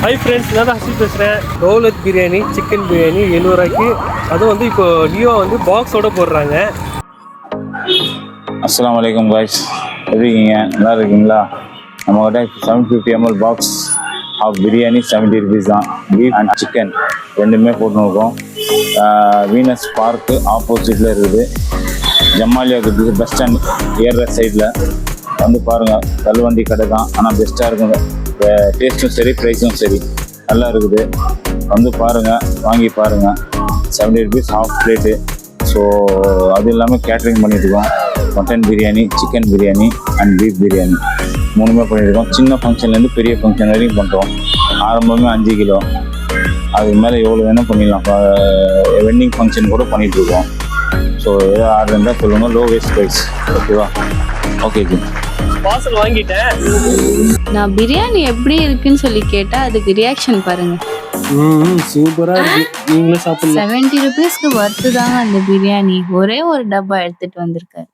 Hi friends, நான் தான் ஹர்ஷித் பேசுகிறேன். தௌலத் பிரியாணி சிக்கன் பிரியாணி 70 ரூபாய்க்கு. அதுவும் வந்து இப்போ நியூவா வந்து பாக்ஸோட போடுறாங்க. அஸ்ஸலாமு அலைக்கும் காய்ஸ், எப்படி இருக்கீங்க? நல்லா இருக்கீங்களா? நம்மகிட்ட 750 ml box of biryani 70 rupees தான். பீஃப் அண்ட் சிக்கன் ரெண்டுமே போட்டுருக்கோம். வீனஸ் பார்க்கு ஆப்போசிட்டில் இருக்குது. ஜமாலியாவுக்கு பஸ் ஸ்டாண்ட் ஏறுற சைடில் வந்து பாருங்கள். தள்ளுவண்டி கடை தான், ஆனால் பெஸ்ட்டாக இருக்குங்க. டேஸ்ட்டும் சரி, ப்ரைஸும் சரி, நல்லா இருக்குது. வந்து பாருங்கள், வாங்கி பாருங்கள். 70 rupees ஹாஃப் பிளேட்டு. ஸோ அது இல்லாமல் கேட்ரிங் பண்ணியிருக்கோம். Mutton biryani, chicken biryani and beef biryani மூணுமே பண்ணியிருக்கோம். சின்ன ஃபங்க்ஷன்லேருந்து பெரிய ஃபங்க்ஷன் வரைக்கும் பண்ணுறோம். ஆரம்பமே 5 கிலோ, அதுக்கு மேலே எவ்வளோ வேணும் பண்ணிடலாம். வெட்டிங் ஃபங்க்ஷன் கூட பண்ணிகிட்ருக்கோம். ஸோ ஏதோ ஆர்டர் இருந்தால் சொல்லுங்கள். லோ வேஸ்ட் ப்ரைஸ், ஓகேவா? ஓகே ஜி, பார்சல் வாங்கிட்டேன். நான் பிரியாணி எப்படி இருக்குன்னு சொல்லி கேட்டா அதுக்கு ரியாக்ஷன் பாருங்க. சூப்பரா இருக்கு. நீங்களும் சாப்பிடலாம். 70 rupeesக்கு வர்த்து தாங்க அந்த பிரியாணி. ஒரே ஒரு டப்பா எடுத்துட்டு வந்திருக்காரு.